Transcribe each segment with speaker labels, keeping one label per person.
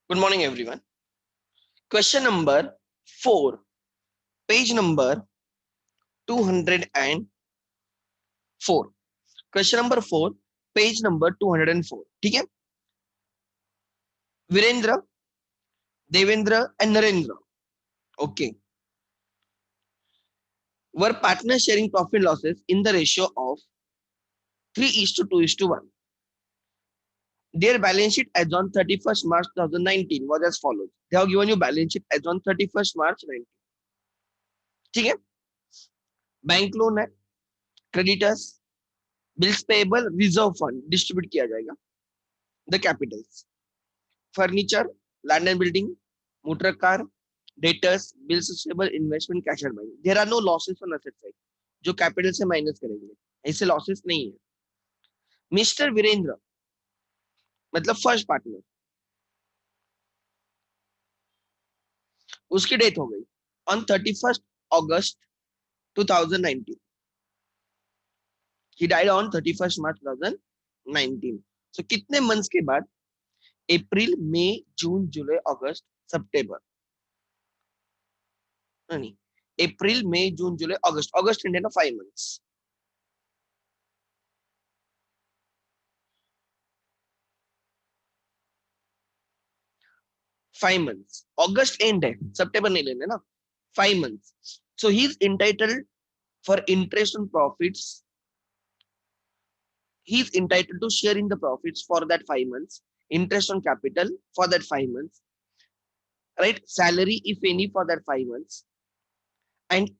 Speaker 1: Good morning, everyone. Question number 4, page number 204. Question number 4, page number 204. ठीक है. Virendra, Devendra and Narendra, okay, were partners sharing profit losses in the ratio of 3:2:1. Their balance sheet as on 31st March 2019 was as follows. They have given you balance sheet as on 31st March 19. ठीक है. Bank loan है, creditors, bills payable, reserve fund distribute किया जाएगा. The capitals, furniture, land and building, motor car, debtors, bills receivable, investment, cash and bank. There are no losses on asset side. जो capital से minus करेंगे, ऐसे losses नहीं है. Mister Virendra मतलब first partner, उसकी डेथ हो गई on 31st August 2019. He died on 31st March 2019. So कितने मंथ्स के बाद? अप्रैल, मई, जून, जुलाई, अगस्त, सितंबर. नहीं, अप्रैल, मई, जून, जुलाई, अगस्त. अगस्त इंडिया ना 5 months. 5 months. अगस्त एंड है, सितंबर नहीं लेने ना. 5 months. So he is entitled for interest on profits. He is entitled to share in the profits for that 5 months. Interest on capital for that 5 months. Right? Salary, if any, for that 5 months. And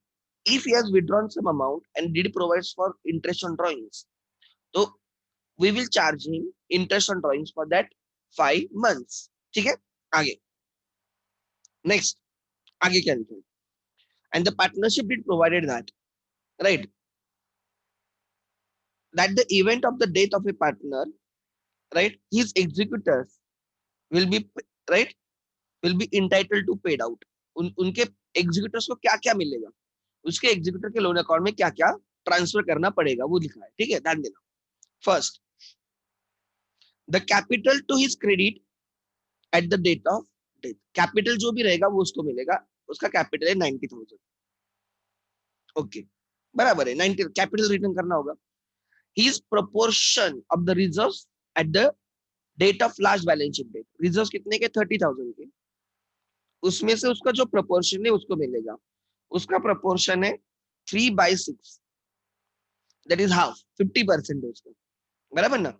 Speaker 1: if he has withdrawn some amount and did provides for interest on drawings, so we will charge him interest on drawings for that 5 months. ठीक है. आगे next, आगे क्या लिखें? And the partnership did provided that, right, that the event of the death of a partner, right, his executors will be, right, will be entitled to paid out. उनके executors को क्या क्या मिलेगा, उसके एग्जीक्यूटर के लोन अकाउंट में क्या क्या ट्रांसफर करना पड़ेगा वो लिखा है. ठीक है, ध्यान देना. First, the capital to his credit at the date of death. Capital जो भी रहेगा वो उसको मिलेगा. उसका कैपिटल है 90,000. ओके, बराबर है. 90 कैपिटल रिटर्न करना होगा. His proportion of the reserves at the date of last balance sheet date. Reserve कितने के? 30,000 के. उसमें से उसका जो प्रपोर्शन है उसको मिलेगा. उसका प्रपोर्शन है 3/6, दैट इज हाफ. 50% है उसका, बराबर ना.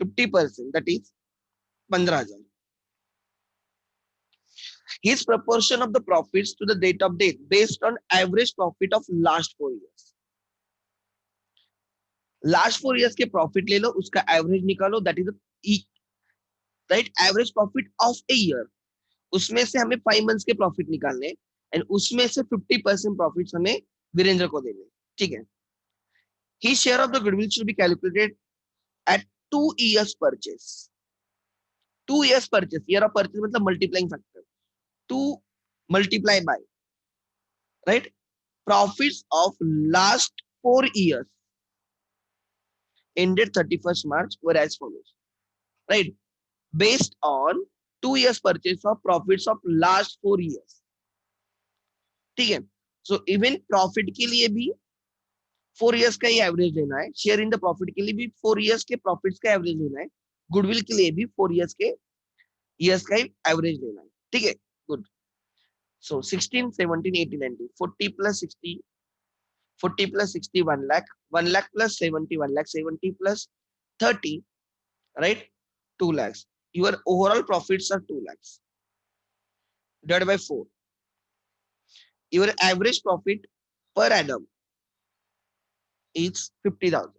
Speaker 1: 50% that is 15,000. His proportion of the profits to the date of death based on average profit of last 4 years. Last 4 years के प्रॉफिट ले लो, उसका एवरेज निकालो, that is right average profit of a year. उसमें से हमें 5 months के profit निकालने and उसमें से 50% प्रॉफिट हमें वीरेंद्र को देने. ठीक है. He share of the goodwill should be calculated at 2 years purchase. 2 years purchase, year of purchase मतलब multiplying factor. 2 multiply by, right, profits of last 4 years ended 31st March were as follows, right, based on 2 years purchase of profits of last 4 years. ठीक है. So even profit के लिए भी 4 years का ही average लेना है. Share in the profit के लिए भी 4 years के प्रॉफिट्स का एवरेज लेना है. गुडविल के लिए भी 4 years के ईयर्स का ही एवरेज लेना है. ठीक है, good. So 16, 17, 18, 19, 40 plus 60, 40 plus 60, 1 lakh, 1 lakh plus 70, 1 lakh 70 plus 30, right, 2 lakhs. Your overall profits are 2 lakhs divided by 4. Your average profit per annum is 50,000.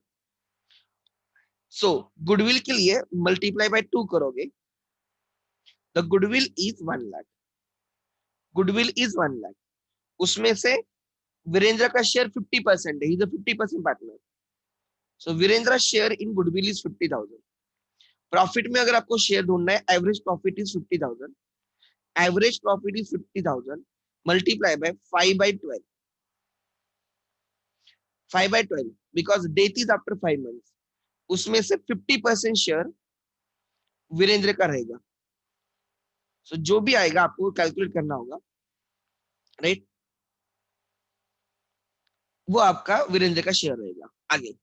Speaker 1: So goodwill के लिए multiply by 2 करोगे. The goodwill is 1 lakh. Goodwill is 1 lakh. उसमें से वीरेंद्र का share 50% है. He is a 50% partner. So Virendra share in goodwill is 50,000. Profit में अगर आपको शेयर ढूंढना है, average profit is 50,000. Average profit is 50,000 multiply by 5/12. 5/12 because date is after 5 months. उसमें से 50% शेयर वीरेंद्र का रहेगा. सो जो भी आएगा आपको कैलकुलेट करना होगा, राइट, वो आपका वीरेंद्र का शेयर रहेगा। आगे,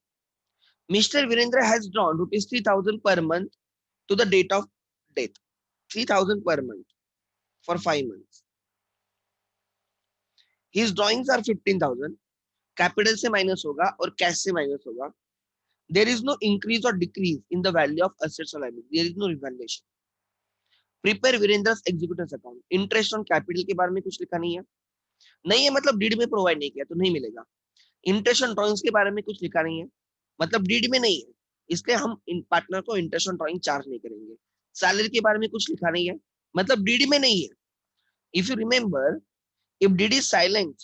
Speaker 1: mister Virendra has drawn ₹3,000 per month to the date of death, 3,000 per month for 5 months. His drawings are 15,000, capital से माइनस होगा और कैश से माइनस होगा। देयर इज नो इंक्रीज और decrease in the value of assets और liability, there is no revaluation. Prepare Virendra's executive account, interest on capital के बारे में कुछ लिखा नहीं है, नहीं है मतलब डीड में प्रोवाइड नहीं किया तो नहीं मिलेगा। इंटरेस्ट ऑन ड्रॉइंग्स के बारे में कुछ लिखा नहीं है, मतलब डीड में नहीं है, इसलिए हम इन पार्टनर को इंटरेस्ट ऑन ड्रॉइंग चार्ज नहीं करेंगे। सैलरी के बारे में कुछ लिखा नहीं है, मतलब डीडी में नहीं है। If you remember, if deed is silent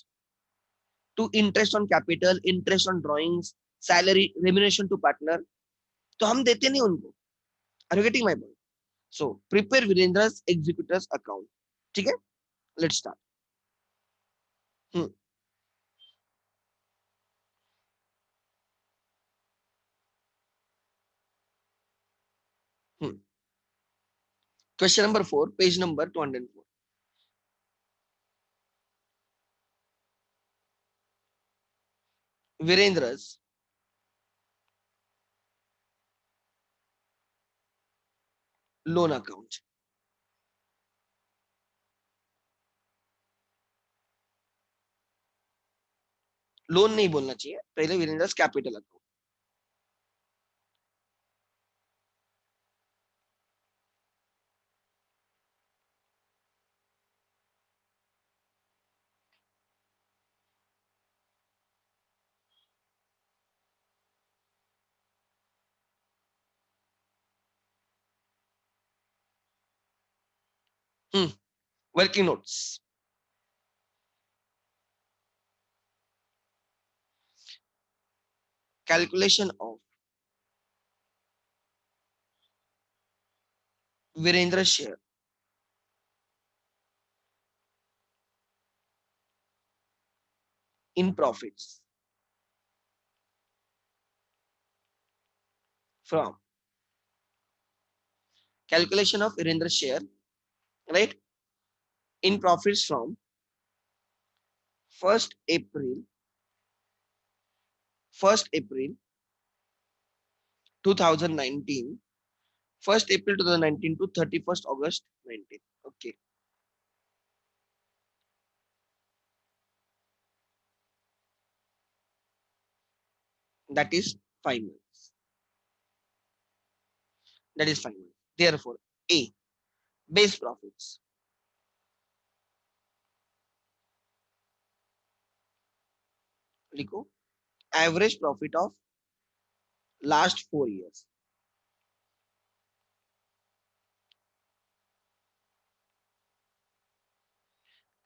Speaker 1: to interest on capital, interest on drawings, salary, remuneration to partner, तो हम देते नहीं उनको। Are you getting my point? So prepare Virendra's executive account. ठीक है, let's start. Question number 4, page number 204। Virendra's loan account, loan नहीं बोलना चाहिए, पहले Virendra's capital account. Working notes, calculation of Virendra share in profits from, calculation of Virendra share, right, in profits from 1st April 1st April 2019, 1st April 2019 to 31st August 19. Okay, that is 5 months. That is 5 months. Therefore, A, base profits. लिखो, average profit of last 4 years.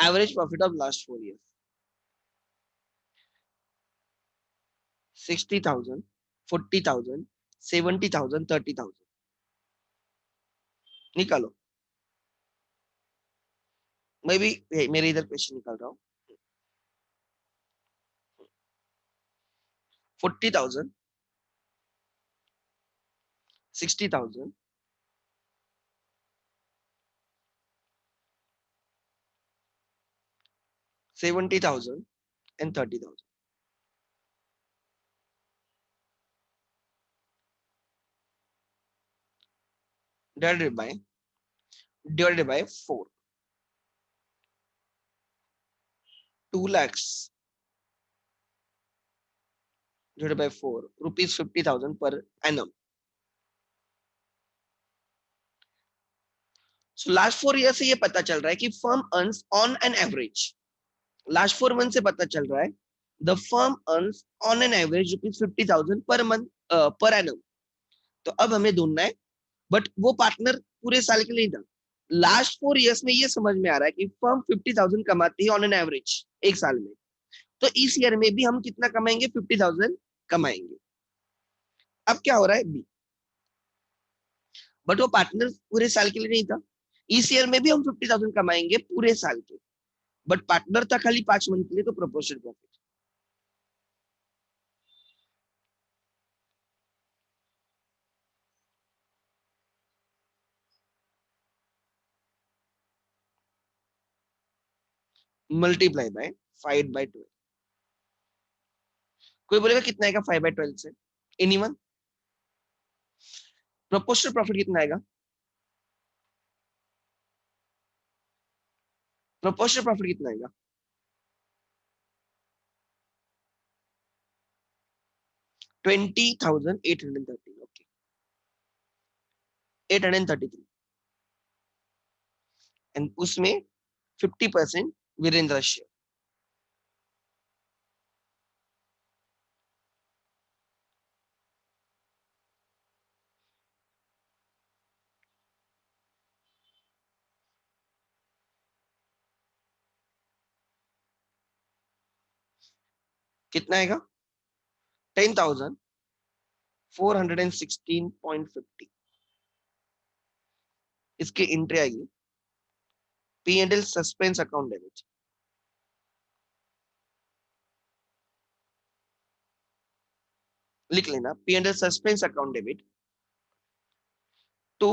Speaker 1: Average profit of last 4 years. 60,000, 40,000, 70,000, 30,000 निकालो। मैं भी मेरे इधर question निकाल रहा हूँ। 40,000, 60,000, 70,000 and 30,000 divided by 4. 2 lakhs divided by 4, rupees 50,000 per annum. So last 4 years से ये पता चल रहा है कि firm earns on an average, last 4 months से पता चल रहा है the firm earns on an average rupees 50,000 per month, per annum. तो अब हमें ढूंढना है, बट वो पार्टनर पूरे साल के लिए था। लास्ट 4 years में ये समझ में आ रहा है कि फर्म 50,000 कमाती है ऑन एन एवरेज एक साल में, तो इस ईयर में भी हम कितना कमाएंगे? 50,000 कमाएंगे। अब क्या हो रहा है? बी, बट वो पार्टनर पूरे साल के लिए नहीं था, इस ईयर में भी हम 50,000 कमाएंगे पूरे साल के, बट पार्टनर था खाली 5 मंथ के लिए, तो प्रोपोर्शनल प्रॉफिट। Multiply by 5/12। कोई बोलेगा कितना आएगा 5/12 से? एनीवन? प्रोपोर्शनल प्रॉफिट कितना आएगा? प्रोपोर्शनल प्रॉफिट कितना आएगा? 20,813। ओके, 833। एंड उसमें 50% वीरेंद्र शेयर। कितना आएगा? 10,416.50। इसकी एंट्री आएगी P and L suspense account debit. लिख लेना, P and L suspense account debit to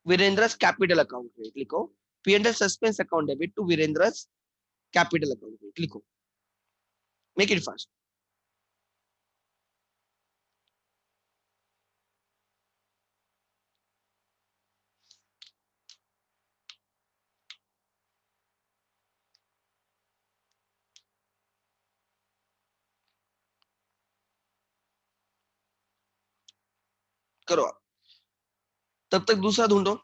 Speaker 1: Virendra's capital account credit. लिखो, P and L suspense account debit to Virendra's capital account credit. लिखो, मेक इट फास्ट। करो आप, तब तक दूसरा ढूंढो।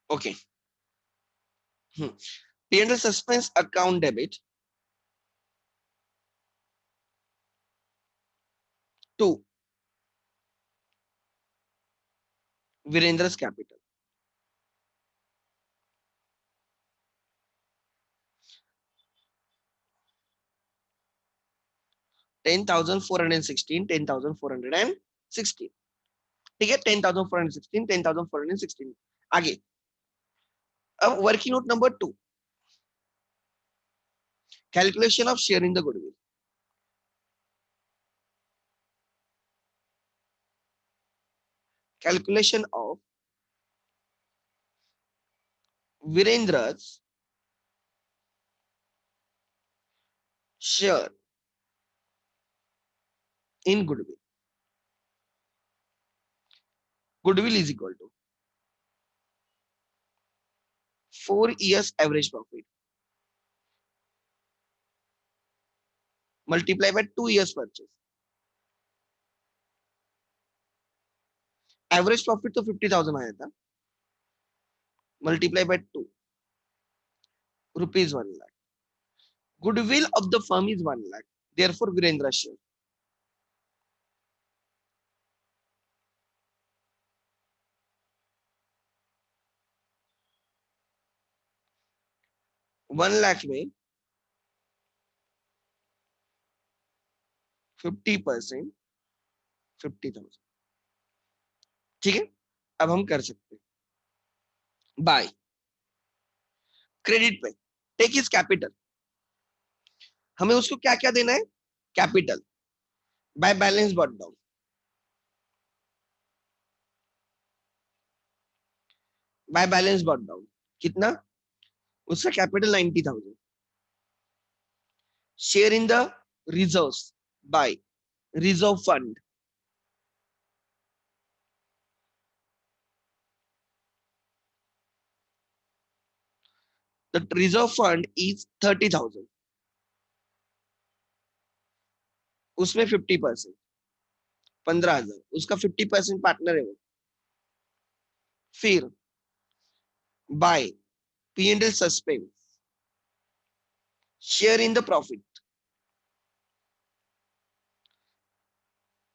Speaker 1: Okay, P and L suspense account debit to Virendra's capital. 10,416, 10,416। ठीक है, 10,416, 10,416। आगे, अब working note number 2, calculation of share in the goodwill. Calculation of Virendra's share in goodwill. Goodwill is equal to 4 years average profit multiply by 2 years purchase. Average profit तो 50,000 आया था, multiply by 2, rupees 1 lakh. Goodwill of the firm is 1 lakh, therefore Virendra share. One lakh में 50%, 50,000। ठीक है, अब हम कर सकते हैं बाय क्रेडिट पे टेक इज कैपिटल। हमें उसको क्या क्या देना है? Capital by balance brought down. By balance brought down कितना? उसका capital 90,000। Share in the reserves by reserve fund. The reserve fund is 30,000, उसमें 50%, 15,000, उसका 50% पार्टनर है वो। फिर by P and L suspense share in the profit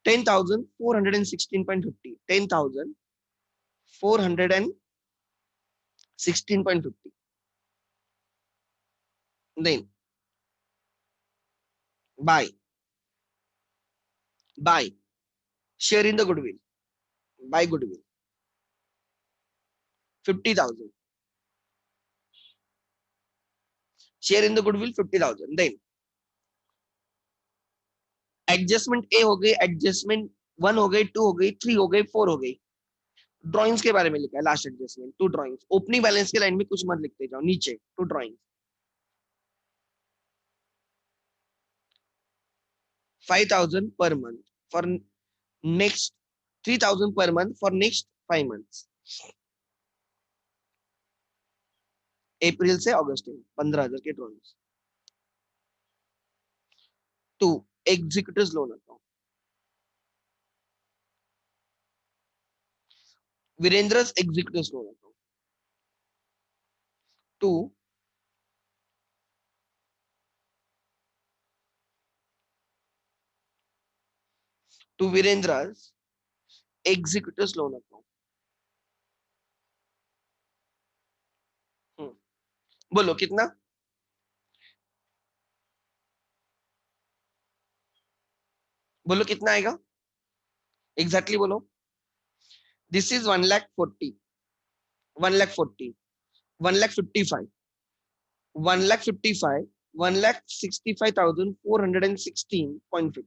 Speaker 1: 10,416.50, 10,416.50 16.50. Then buy share in the goodwill, buy goodwill 50,000, share in the goodwill 50,000. Then adjustment ए हो गई, adjustment 1 हो गई, 2 हो गई, 3 हो गई, 4 हो गई. ड्राइंग्स के बारे में लिखा है last adjustment, 2 drawings. Opening balance के लाइन में कुछ मत लिखते जाओ, नीचे 2 drawings. 5,000 per month for next 3,000 per month for next 5 months. April से अगस्त में 15,000 के drawings. 2 executive loan account, Virendra's executive loan account. 2 to Virendra's executive loan account. बोलो कितना, बोलो कितना आएगा एग्जैक्टली बोलो. दिस इज 1,40,000, 1,40,000, 1,55,000, 1,55,000, 1,65,416.50,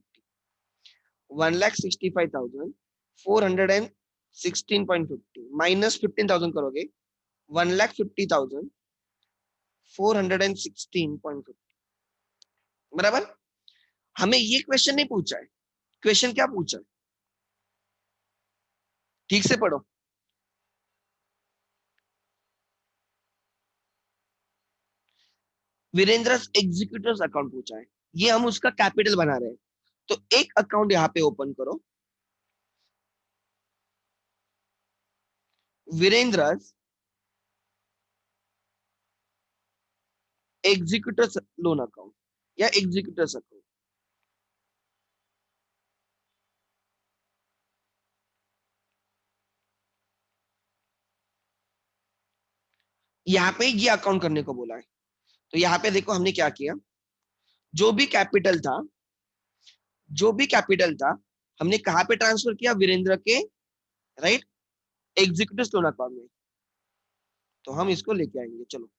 Speaker 1: 1,65,416.50 माइनस 15,000 करोगे 1,50,416.50. बराबर. हमें ये क्वेश्चन नहीं पूछा है. क्वेश्चन क्या पूछा है, ठीक से पढ़ो. वीरेंद्र एग्जीक्यूटिव अकाउंट पूछा है, ये हम उसका कैपिटल बना रहे हैं. तो एक अकाउंट यहाँ पे ओपन करो, वीरेंद्र एग्जीक्यूटिव लोन अकाउंट या एग्जीक्यूटिव अकाउंट. यहाँ पे ये अकाउंट करने को बोला है. तो यहाँ पे देखो हमने क्या किया, जो भी कैपिटल था, जो भी कैपिटल था हमने कहाँ पे ट्रांसफर किया, वीरेंद्र के राइट एग्जीक्यूटिव लोन अकाउंट में. तो हम इसको लेके आएंगे. चलो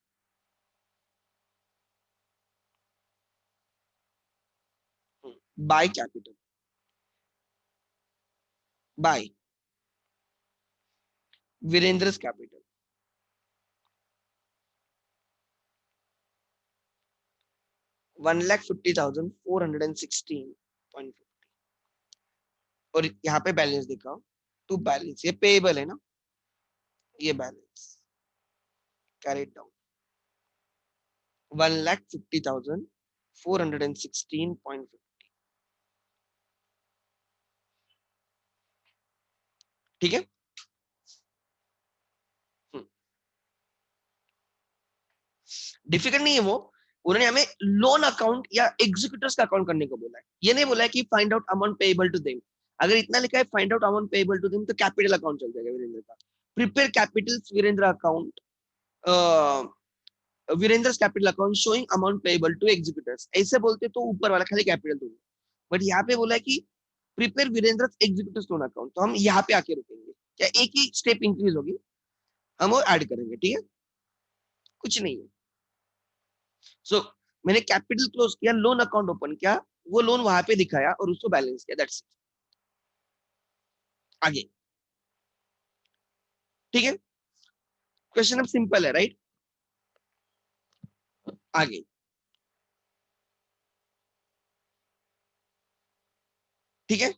Speaker 1: by capital, by Virendra capital 1,50,416.50. और यहाँ पे बैलेंस दिखाओ, टू बैलेंस, ये पेएबल है ना, ये बैलेंस कैरेट डाउन 1,50,416.50. ठीक है. डिफिकल्ट नहीं है वो. उन्होंने हमें लोन अकाउंट या एग्जीक्यूटिव्स का अकाउंट करने को बोला है. ये नहीं बोला है कि find out amount payable to them. अगर इतना लिखा है find out amount payable to them तो कैपिटल अकाउंट चल जाएगा वीरेंद्र का. Prepare capital Virendra account, Virendra capital account showing amount payable to executives. ऐसे बोलते तो ऊपर वाला खाली कैपिटल दूंगा. बट यहाँ पे बोला है कि prepare Virendra executive loan account. तो हम यहाँ पे आके रुकेंगे. क्या एक ही स्टेप इंक्रीज होगी, हम वो ऐड करेंगे. ठीक है, कुछ नहीं है. सो मैंने कैपिटल क्लोज किया, लोन अकाउंट ओपन किया, वो लोन वहां पे दिखाया और उसको बैलेंस किया. That's it. आगे. ठीक है, क्वेश्चन अब सिंपल है राइट. आगे. ठीक है,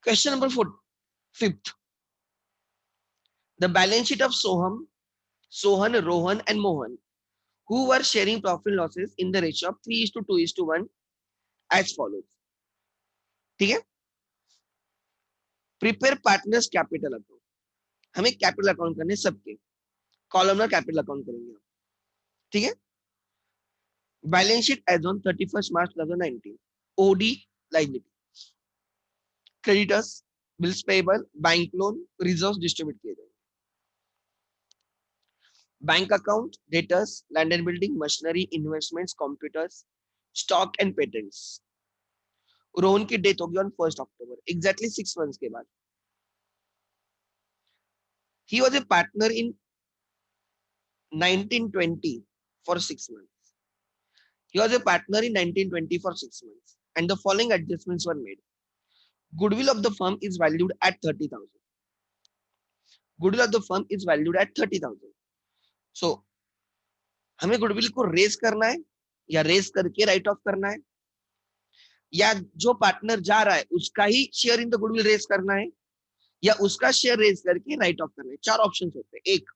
Speaker 1: question number 5th. The balance sheet of Sohan, Rohan and Mohan who were sharing profit and losses in the ratio of 3:2:1 as follows. ठीक है, प्रिपेयर पार्टनर्स कैपिटल अकाउंट. हमें कैपिटल अकाउंट करने सबके, columnar capital account करेंगे. ठीक है, balance sheet as on 31st March 2019. OD liability, creditors bills payable, bank loan, reserve distribute किए जाएंगे। Bank account, debtors, land and building, machinery, investments, computers, stock and patents. Rohan की death होगी on 1 October, exactly 6 months के बाद। He was a partner in 1920 for 6 months. He was a partner in 1920 for 6 months, and the following adjustments were made. Goodwill of the firm is valued at 30,000. Goodwill of the firm is valued at 30,000. So हमें goodwill को race करना है या race करके write off करना है, या जो पार्टनर जा रहा है उसका ही share in the goodwill raise करना है, या उसका शेयर रेस करके राइट ऑफ करना है। 4 ऑप्शंस होते हैं। एक,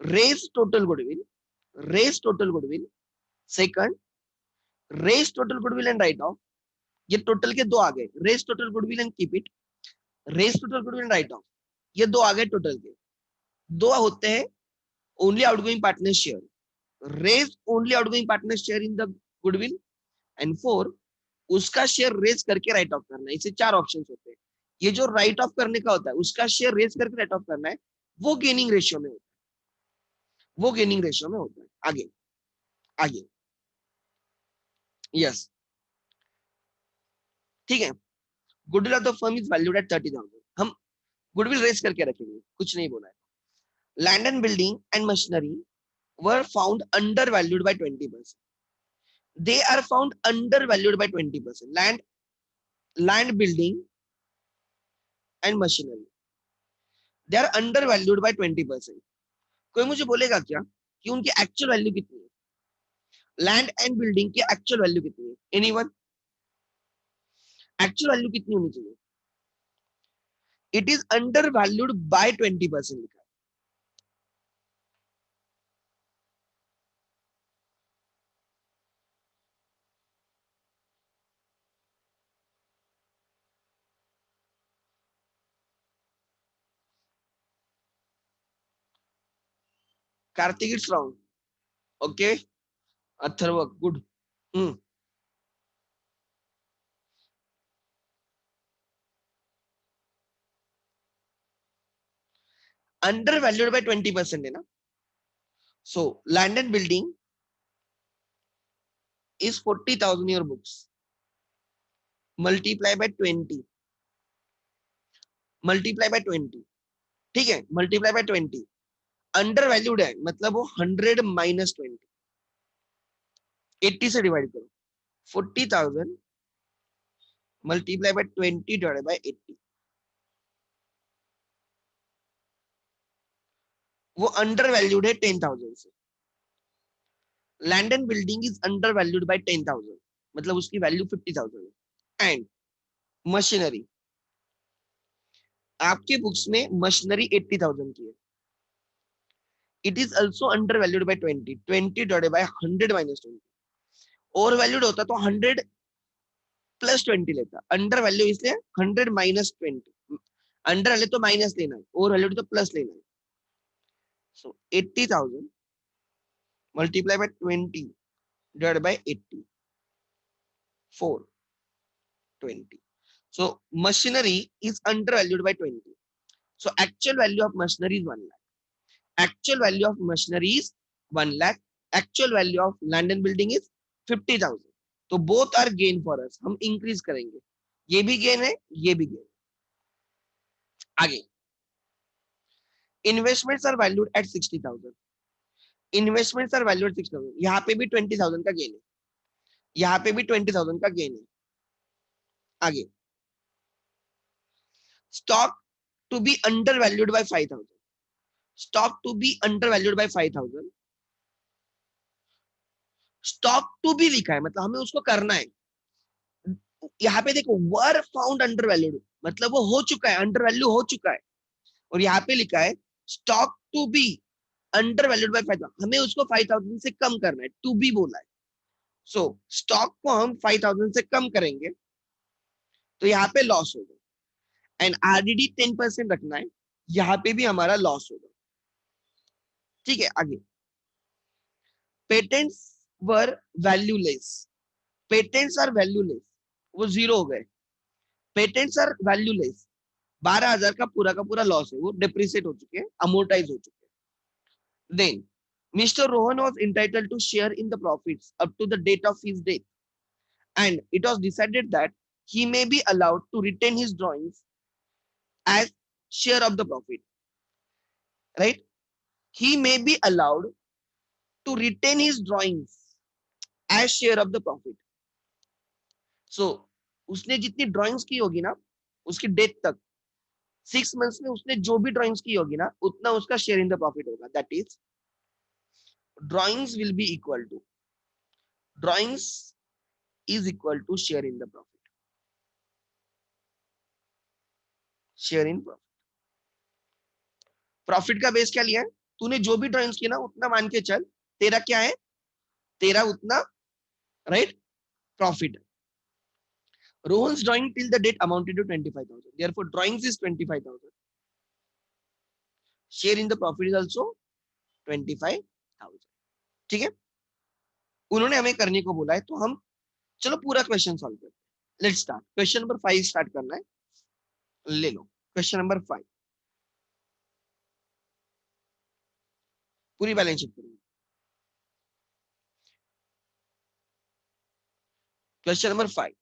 Speaker 1: raise total goodwill, raise total goodwill. Second, raise total goodwill and write off. ये टोटल के 2 आ गए, raise total goodwill and keep it, raise total goodwill and write off. ये 2 आ गए टोटल के। 2 होते हैं only outgoing partner share, race only outgoing partner share in the goodwill, and 4, उसका शेयर रेस करके राइट ऑफ करना है। इसे 4 ऑप्शंस होते हैं। ये जो राइट ऑफ करने का होता है, उसका शेयर रेस करके राइट ऑफ करना है, वो गेनिंग रेशियो में होता है, वो गेनिंग रेशियो में होता है। आगे आगे, यस, ठीक है। Goodwill of the firm is valued at 30,000। हम गुडविल रेस करके रखेंगे, कुछ नहीं बोला है। Land and building and machinery were found under valued by 20%। They are found under valued by 20%। Land building and machinery, they are under valued by 20%। कोई मुझे बोलेगा क्या कि उनकी एक्चुअल वैल्यू कितनी है? लैंड एंड बिल्डिंग की एक्चुअल वैल्यू कितनी है? एनीवन? एक्चुअल वैल्यू कितनी होनी चाहिए? It is under valued by 20% लिखा है। Kartik, it's wrong. Okay, Atharva, good. Under valued by 20% है ना। So land and building is 40,000 your books, multiply by 20, multiply by 20, ठीक है, multiply by 20। अंडर वैल्यूड है मतलब वो 100 माइनस 20, 80 से डिवाइड करो। 40,000 मल्टीप्लाई बाय 20 डिवाइड बाय 80, वो अंडर वैल्यूड है 10,000 से। Land and building is under valued by 10,000, मतलब उसकी वैल्यू 50,000 है। एंड मशीनरी, आपके बुक्स में मशीनरी 80,000 की है। It is also under valued by 20, 20 divide by 100 minus 20। Over valued होता तो 100 प्लस 20 लेता, अंडर वैल्यू इसलिए 100 माइनस 20। अंडर वैल्यू तो माइनस लेना है, ओवर वैल्यू तो प्लस लेना है। सो 80,000 multiply by 20 divide by 80, 420। So machinery is undervalued by 20. So actual value of machinery is 1 lakh. Actual value of machinery is 1 lakh. Actual value of land and building is 50,000. तो both are gain for us. हम increase करेंगे, ये भी gain है, ये भी gain। आगे, investments are valued at 60,000. Investments are valued at 60,000। यहाँ पे भी 20,000 का gain है, यहाँ पे भी 20,000 का gain है। आगे, stock to be undervalued by 5,000। Stock to be undervalued by 5,000। Stock to be लिखा है मतलब हमें उसको करना है। यहाँ पे देखो, वर फाउंड अंडर वैल्यूड, मतलब वो हो चुका है, अंडर वैल्यू हो चुका है। और यहाँ पे लिखा है stock to be under valued by 5,000, हमें उसको 5,000 से कम करना है, टू बी बोला है। सो स्टॉक को हम 5,000 से कम करेंगे तो यहाँ पे लॉस होगा। एंड आरडीडी 10% रखना है, यहाँ पे भी हमारा लॉस होगा। ठीक है, आगे, patents were valueless. Patents are valueless, वो जीरो हो गए। पेटेंट्स आर वैल्यूलेस, 12,000 का पूरा लॉस है, वो डिप्रिसिएट हो चुके हैं, अमोर्टाइज हो चुके हैं। Then Mr. Rohan was entitled to share in the profits up to the date of his death, and it was decided that he may be allowed to retain his drawings as share of the profit, right? He may be allowed to retain his drawings as share of the profit. So उसने जितनी drawings की होगी ना उसकी death तक 6 months में उसने जो भी ड्राइंग्स की होगी ना उतना उसका शेयर इन द प्रॉफिट होगा. That is drawings will be equal to drawings is equal to share in the profit. Share in profit. Profit का बेस क्या लिया है? तूने जो भी ड्राइंग्स की ना उतना मान के चल, तेरा क्या है? तेरा उतना, right, profit. Rohan's drawing till the date amounted to 25,000. Therefore, drawings is 25,000. Share in the profit is also 25,000. ठीक है? उन्होंने हमें करने को बोला है तो हम चलो पूरा क्वेश्चन सॉल्व करते हैं. Let's start. Question number 5 start करना है. ले लो क्वेश्चन नंबर 5. पूरी बैलेंस शीट करेंगे. क्वेश्चन नंबर 5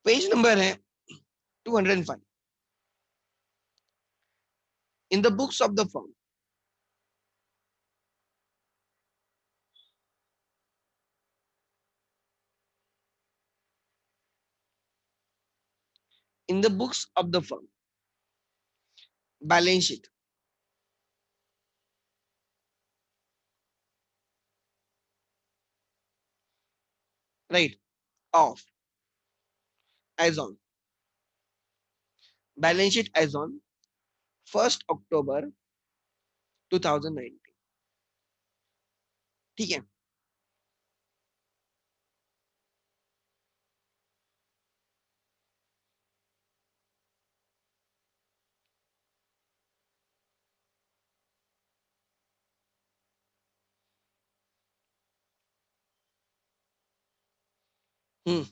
Speaker 1: पेज नंबर है 205. In the books of the firm, in the books of the firm balance sheet, right, of as on balance sheet as on 1 October 2019. ठीक है? Hmm.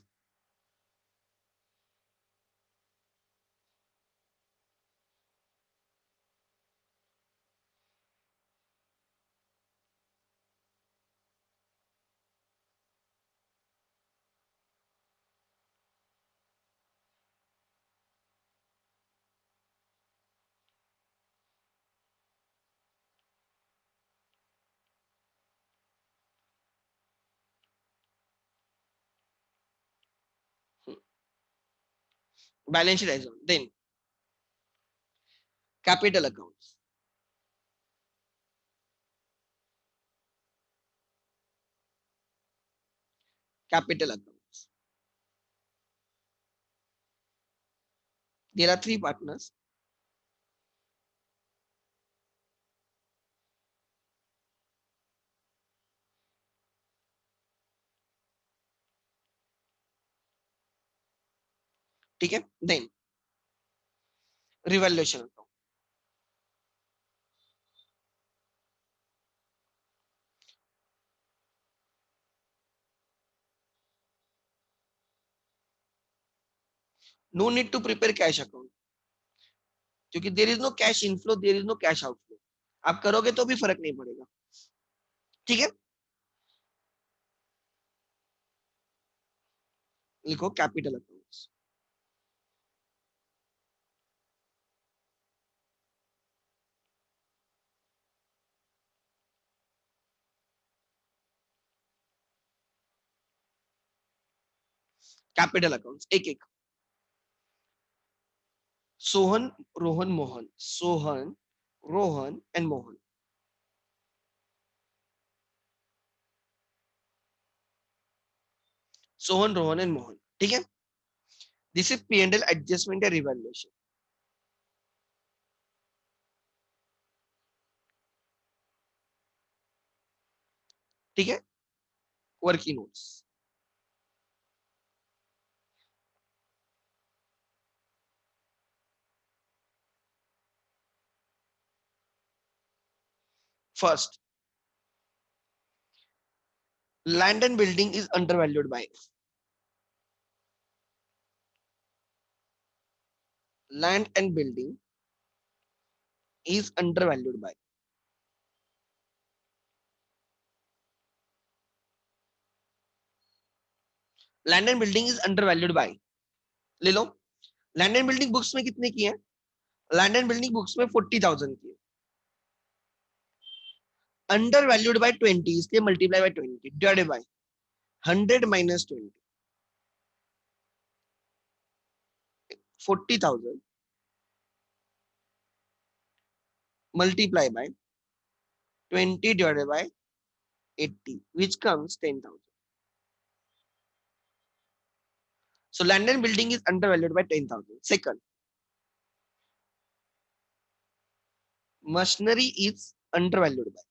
Speaker 1: Balance sheet as on. Then capital accounts, capital accounts. There are 3 partners. ठीक है? Then revaluation account. No need to prepare cash account, क्योंकि there is no cash inflow, there is no cash outflow. आप करोगे तो भी फर्क नहीं पड़ेगा. ठीक है? लिखो कैपिटल अकाउंट्स. कैपिटल अकाउंट्स एक एक. सोहन, रोहन, मोहन. सोहन, रोहन एंड मोहन. सोहन, रोहन एंड मोहन. ठीक है? This is P and L adjustment and revaluation. ठीक है? Working notes. First, land and building is undervalued by. Land and building is undervalued by, land and building is undervalued by, ले लो। Land and building books में कितने की है? Land and building books में 40,000 की है, अंडर वैल्यूड बाय 20, इसलिए multiply by 20 divided by 100 minus 20, 40,000 multiply by 20 divided by 80, which comes 10,000. So land and building is undervalued by 10,000. Second, machinery is undervalued by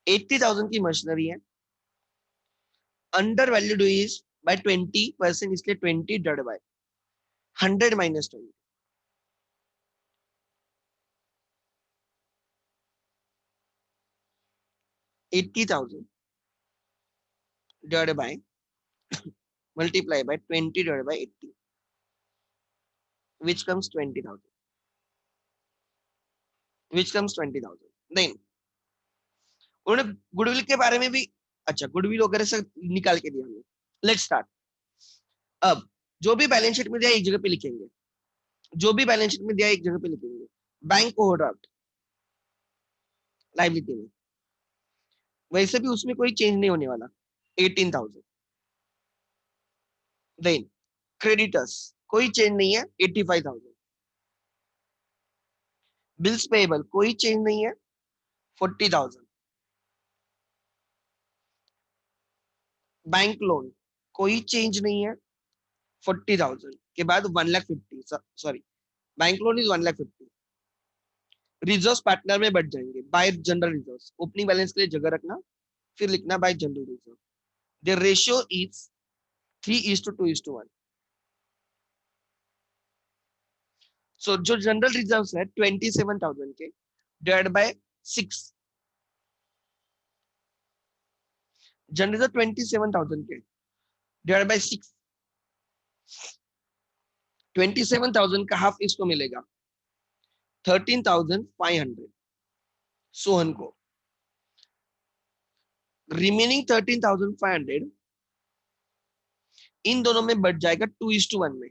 Speaker 1: 80,000 की machinery है, undervalued is by 20%, इसलिए 20 divided by 100 minus 20, 80,000 divided by multiply by 20 divided by 80, which comes 20,000, which comes 20,000. Then उन्होंने goodwill के बारे में भी, अच्छा goodwill वगैरह से निकाल के दिया हमें। Let's start. अब जो भी बैलेंस शीट में दिया एक जगह पे लिखेंगे, जो भी बैलेंस शीट में दिया एक जगह पे लिखेंगे। बैंक ओवरड्राफ्ट लाइबिलिटी में, वैसे भी उसमें कोई चेंज नहीं होने वाला, 18,000। देन क्रेडिटर्स कोई चेंज नहीं है, 85,000। बिल्स पेएबल कोई चेंज नहीं है, 40,000। बैंक लोन कोई चेंज नहीं है, 40,000 के बाद 1,50,000, sorry bank loan is 1,50,000। Reserve partner में बढ़ जाएंगे bye general reserve, opening balance के लिए जगह रखना, फिर लिखना bye general reserve. The ratio is 3:2:1। सो जो जनरल रिजर्व है 27,000 के डिवाइड बाय 6, जनरल रिजर्व 27,000 के डिवाइड बाय 6, 27,000 का हाफ इसको मिलेगा 13,500 सोहन को। रिमेनिंग 13,500 इन दोनों में बढ़ जाएगा 2:1 में।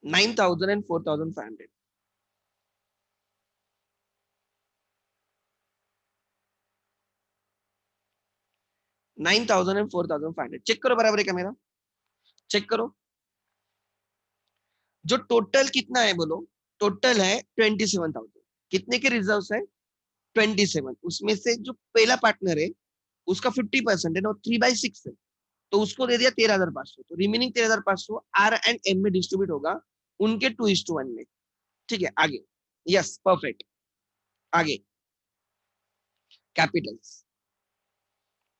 Speaker 1: 9,000 and 4,500। 9,000 and 4,500 चेक करो बराबर है क्या मेरा? चेक करो। जो टोटल कितना है बोलो? टोटल है 27,000। कितने के रिजर्व है? 27। उसमें से जो पहला पार्टनर है उसका 50% है ना, 3/6 है, तो उसको दे दिया 13,500। तो रिमेनिंग 13,500 आर एंड एम में डिस्ट्रीब्यूट होगा उनके 2:1 में। ठीक है आगे। Yes perfect. आगे कैपिटल्स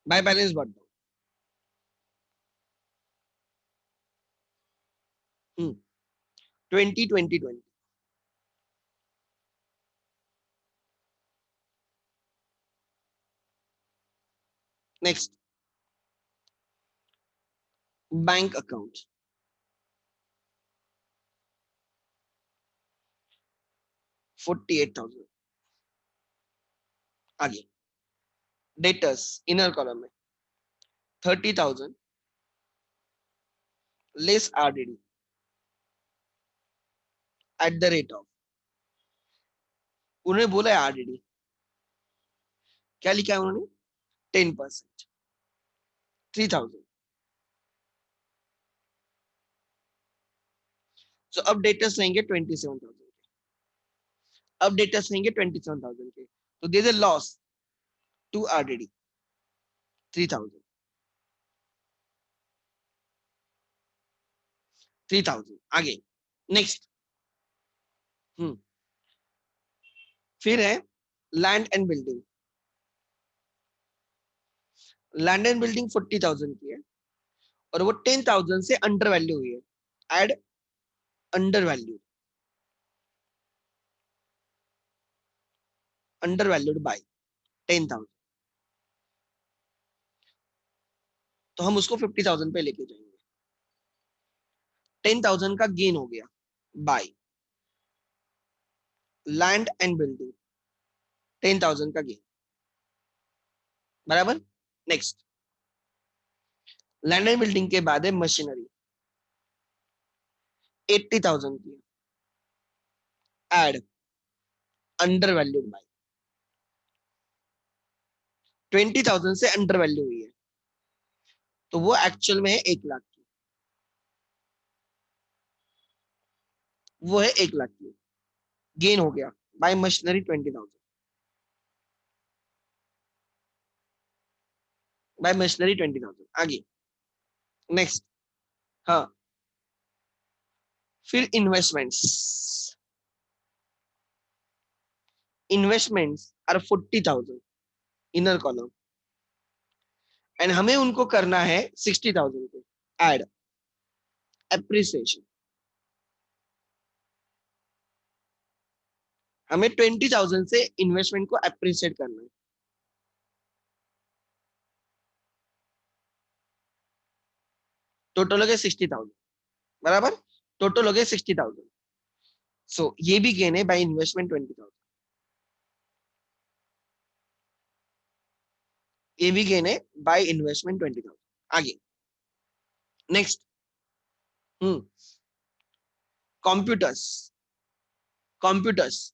Speaker 1: बाय बैलेंस बढ़ दो। 20 20 20। Next bank account 48,000। आगे डेटर्स इनर कॉलम में 30,000 less RDD at the rate of, उन्होंने बोला है आरडीडी, क्या लिखा है उन्होंने? 10%, 3,000। सो अब डेटर्स रहेंगे 27,000 के, अब डेटर्स रहेंगे 27,000 के, तो दे दे लॉस टू आरडीडी 3,000, 3,000। आगे नेक्स्ट। फिर है land and building. Land and building 40,000 की है और वो 10,000 से अंडर वैल्यू हुई है, add under value under valued by 10,000, तो हम उसको 50,000 पे लेके जाएंगे। 10,000 का गेन हो गया बाय लैंड एंड बिल्डिंग, 10,000 का गेन, बराबर। नेक्स्ट, लैंड एंड बिल्डिंग के बाद है मशीनरी, 80,000 की एड अंडर वैल्यूड बाय 20,000 से अंडर वैल्यू हुई है, तो वो एक्चुअल में है 1 लाख की, वो है 1 लाख की, गेन हो गया बाय मशीनरी 20,000, बाय मशीनरी 20,000। आगे नेक्स्ट, हाँ, फिर investments, investments are 40,000 inner column, and हमें उनको करना है 60,000 को एड एप्रिसिएशन, हमें 20,000 से इन्वेस्टमेंट को एप्रिसिएट करना है। टोटल हो गया 60,000, बराबर, टोटल हो गया 60,000। सो ये भी गेन है बाय इन्वेस्टमेंट 20,000, ये भी गेन है बाय इन्वेस्टमेंट 20,000। आगे नेक्स्ट, हम्म, कंप्यूटर्स, कंप्यूटर्स,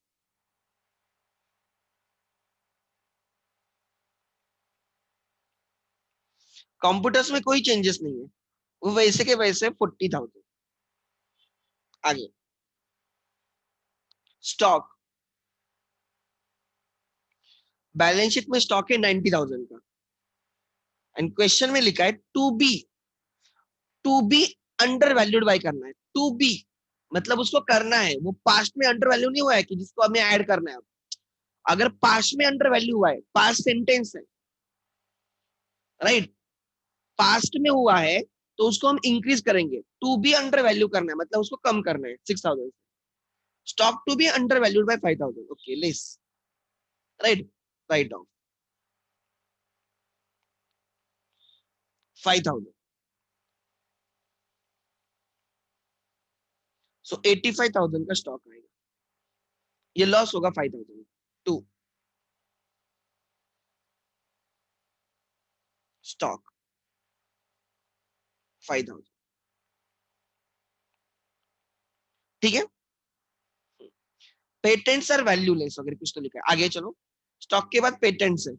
Speaker 1: कंप्यूटर्स में कोई चेंजेस नहीं है, वो वैसे के वैसे 40,000। आगे स्टॉक, बैलेंस शीट में स्टॉक है 90,000 का, एंड क्वेश्चन में लिखा है to be under valued by करना है, टू बी मतलब उसको करना है, वो पास्ट में अंडर वैल्यू नहीं हुआ है कि जिसको हमें ऐड करना है। अगर पास्ट में अंडर वैल्यू हुआ है, पास्ट सेंटेंस है, राइट, पास्ट में हुआ है, तो उसको हम इंक्रीज करेंगे, टू बी अंडर वैल्यू करना है मतलब उसको कम करना है 6,000। Stock to be under valued by 5,000, okay less, right, write down 5,000, so 85,000 का स्टॉक आएगा, ये लॉस होगा 5,000 टू स्टॉक 5,000, ठीक है। पेटेंट्स आर वैल्यूलेस अगर कुछ तो लिखा है, आगे चलो, स्टॉक के बाद पेटेंट्स है,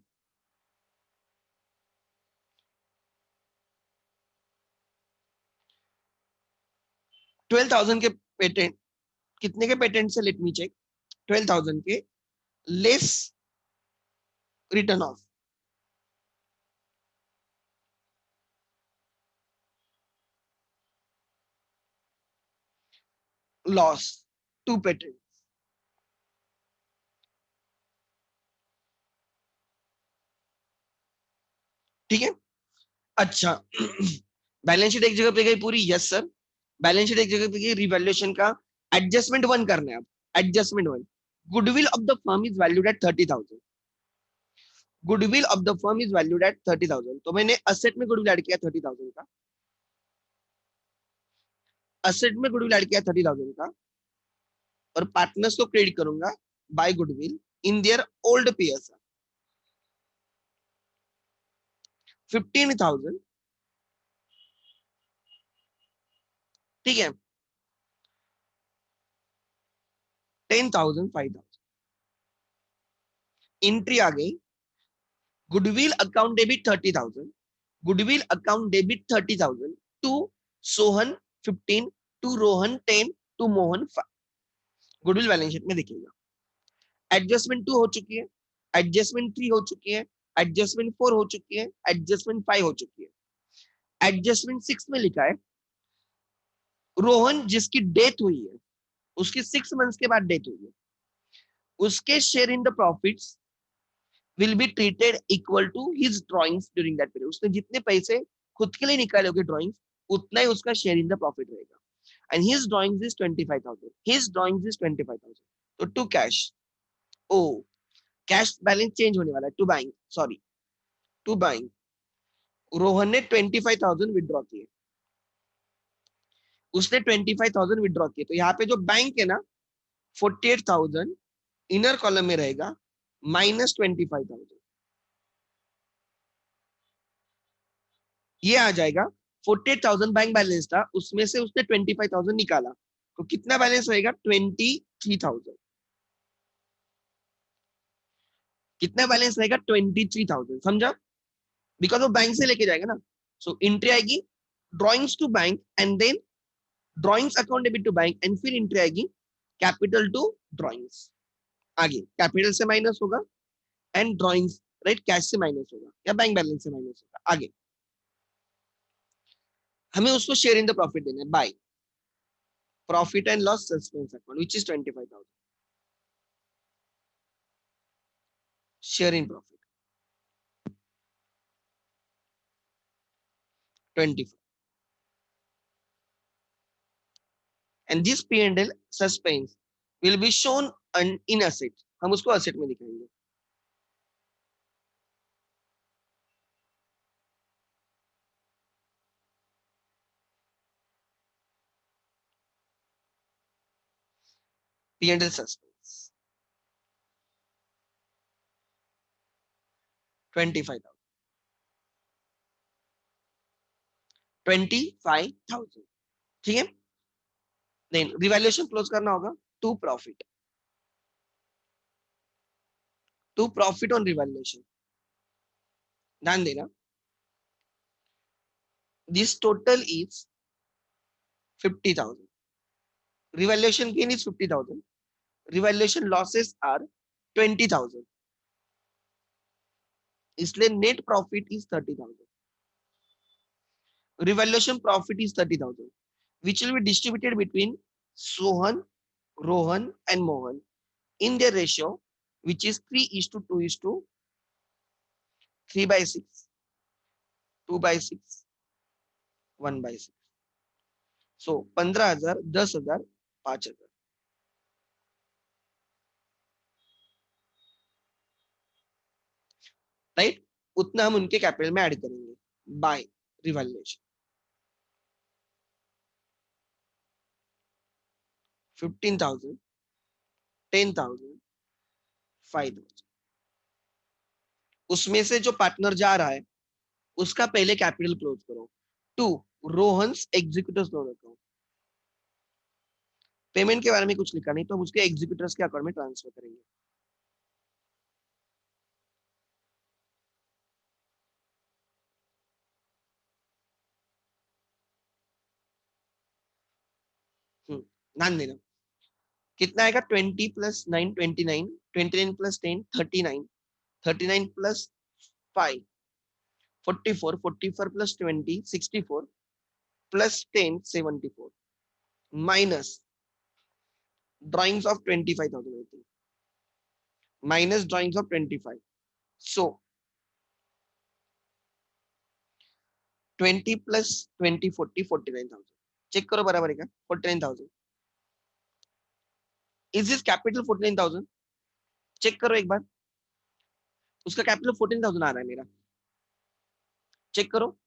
Speaker 1: 12,000 के पेटेंट, कितने के पेटेंट से, लेट मी चेक, 12,000 के less written off, loss to patent, ठीक है। अच्छा बैलेंस शीट एक जगह पे गई पूरी, यस सर, बैलेंस शीट एक जगह पे गई, रिवैल्यूएशन का एडजस्टमेंट वन करना है अब, adjustment one, goodwill of the firm is valued at 30,000, goodwill of the firm is valued at 30,000, तो मैंने असेट में गुडविल ऐड किया 30,000 का, असेट में गुडविल ऐड किया 30,000 का, और पार्टनर्स को क्रेडिट करूंगा by goodwill in their old PS 15,000, ठीक है, 10,000, 5,000, एंट्री आ गई, goodwill account debit 30,000, goodwill account debit 30,000 to Sohan 15, to Rohan 10, to Mohan 5, goodwill balance sheet में दिखेगा। एडजस्टमेंट 2 हो चुकी है, एडजस्टमेंट 3 हो चुकी है, एडजस्टमेंट 4 हो चुकी है, एडजस्टमेंट 5 हो चुकी है, एडजस्टमेंट 6 में लिखा है रोहन जिसकी डेथ हुई है, उसकी 6 मंथ्स के बाद डेथ हुई है, उसके share in the profits will be treated equal to his drawings during that period, उसने जितने पैसे खुद के लिए निकाले होंगे ड्रॉइंग्स, उतना ही उसका शेयर इन द प्रॉफिट रहेगा, and his drawings is 25,000, his drawings is 25,000, तो to cash, oh cash balance change होने वाला है to buying, sorry to buying. Rohan ने 25,000 विड्रॉ किए, उसने 25,000 विड्रॉ किए, तो यहाँ पे जो बैंक है ना 48,000 इनर कॉलम में रहेगा, -25,000 ये आ जाएगा। 48,000 बैंक बैलेंस था, उसमें से उसने 25,000 निकाला, तो कितना बैलेंस रहेगा? 23,000। कितना बैलेंस रहेगा? 23,000, समझा? बिकॉज वो बैंक से लेके जाएगा ना। सो एंट्री आएगी drawings to bank and then drawings account debit to bank, and फिर एंट्री आएगी कैपिटल टू ड्रॉइंग्स। आगे कैपिटल से माइनस होगा एंड ड्रॉइंग्स, राइट, कैश से माइनस होगा या बैंक बैलेंस से माइनस होगा। आगे हमें उसको शेयर इन द प्रॉफिट देना है by profit and loss suspense account which is 25,000, share in profit 25, and this P&L suspense will be shown in asset, हम उसको asset में दिखाएंगे। P&L suspense 25,000, 25,000, ठीक है। देन रिवैल्यूएशन क्लोज करना होगा to profit, to profit on revaluation. ध्यान देना, this total is 50,000, revaluation gain is 50,000, revaluation losses are 20,000, इसलिए net profit is 30,000, revaluation profit is 30,000, which will be distributed between Sohan, Rohan and Mohan in their ratio, which is 3:2:3 by 6, 2 by 6, 1 by 6. So 15,000, 10,000, 5,000, right. उतना हम उनके capital में add करेंगे bye revaluation. 15,000, 10,000, 5,000, उसमें से जो partner जा रहा है उसका पहले कैपिटल क्लोज करो। To Rohan's executive loan account, payment के बारे में कुछ लिखा नहीं तो हम उसके एग्जीक्यूटर्स के अकाउंट में ट्रांसफर करेंगे। ध्यान देना, कितना आएगा? 20 plus 9 29, 29 plus 10 39, 39 plus 5 44, 44 plus 20 64 plus 10 74 minus drawings of 25,000 minus drawings of 25। So 20 plus 20 40 49,000, check करो बराबर है क्या? 49,000 इज दिस कैपिटल 49,000, चेक करो एक बार, उसका कैपिटल 14,000 आ रहा है मेरा, चेक करो।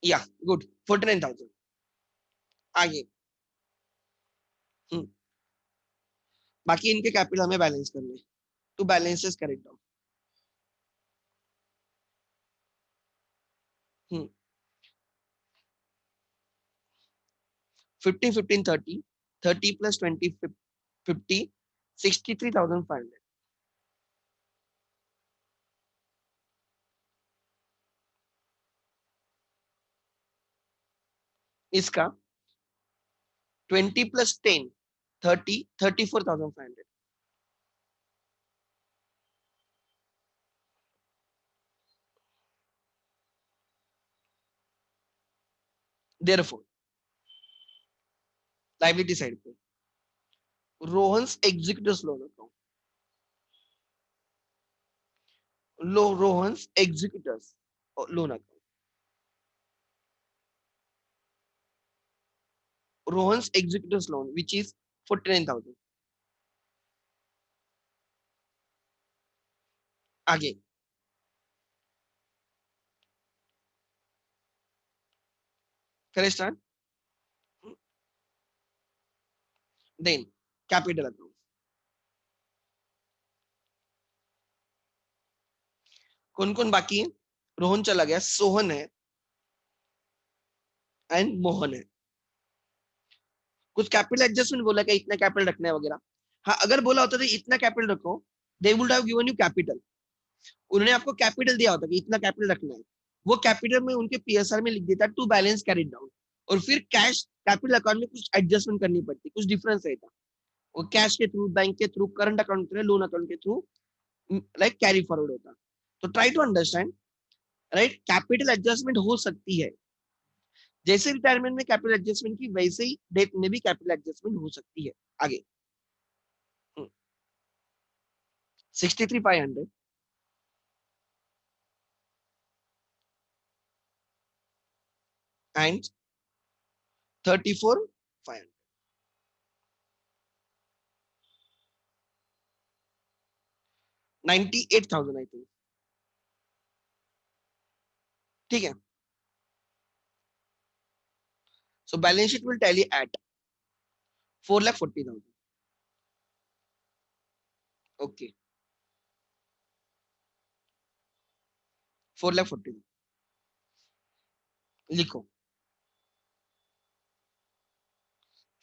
Speaker 1: या गुड, 49,000। आगे बाकी इनके कैपिटल हमें बैलेंस करने, to balances correct down. 15 15 30, 30 plus 20 50, 63,500, इसका 20 plus 10 30, 34,500, therefore लाइबिलिटी साइड पे Rohan's executive loan account, Rohan's executive loan account, Rohan's executive loan which is 49,000, आगे करें स्टार्ट। देन कैपिटल अकाउंट, कौन कौन बाकी है? रोहन चला गया, सोहन है एंड मोहन है। कुछ कैपिटल एडजस्टमेंट बोला कि इतना कैपिटल रखना है वगैरह। हाँ, अगर बोला होता तो इतना कैपिटल रखो, they would have given you capital. उन्होंने आपको कैपिटल दिया होता कि इतना कैपिटल रखना है, वो कैपिटल में उनके पीएसआर में लिख देता टू बैलेंस कैरिड डाउन। और फिर कैश कैपिटल अकाउंट में कुछ एडजस्टमेंट करनी पड़ती, कुछ डिफरेंस रहता। वो कैश के थ्रू, बैंक के थ्रू, करंट अकाउंट के थ्रू, लोन अकाउंट के थ्रू लाइक कैरी फॉरवर्ड होता। तो try to understand, right? Capital adjustment हो सकती है, जैसे रिटायरमेंट में कैपिटल एडजस्टमेंट की, वैसे ही डेथ में भी कैपिटल एडजस्टमेंट हो सकती है। आगे 63,500 एंड 34,500, 98,000 आई थिंक। ठीक है, so balance sheet will tally at 4,40,000। Okay, 4,40,000 लिखो,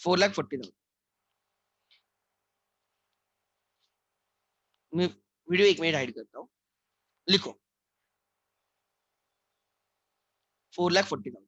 Speaker 1: 4,40,000। मैं वीडियो 1 मिनट हाइड करता हूँ, लिखो 4,40,000।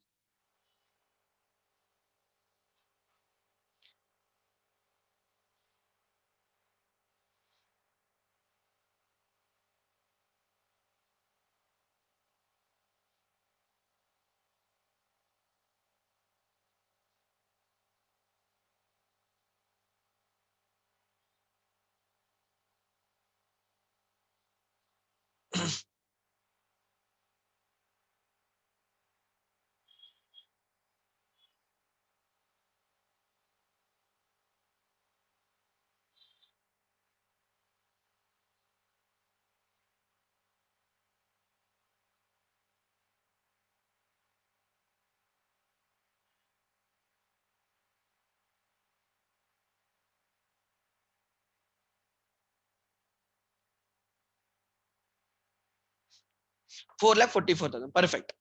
Speaker 1: $4,44,000 परफेक्ट।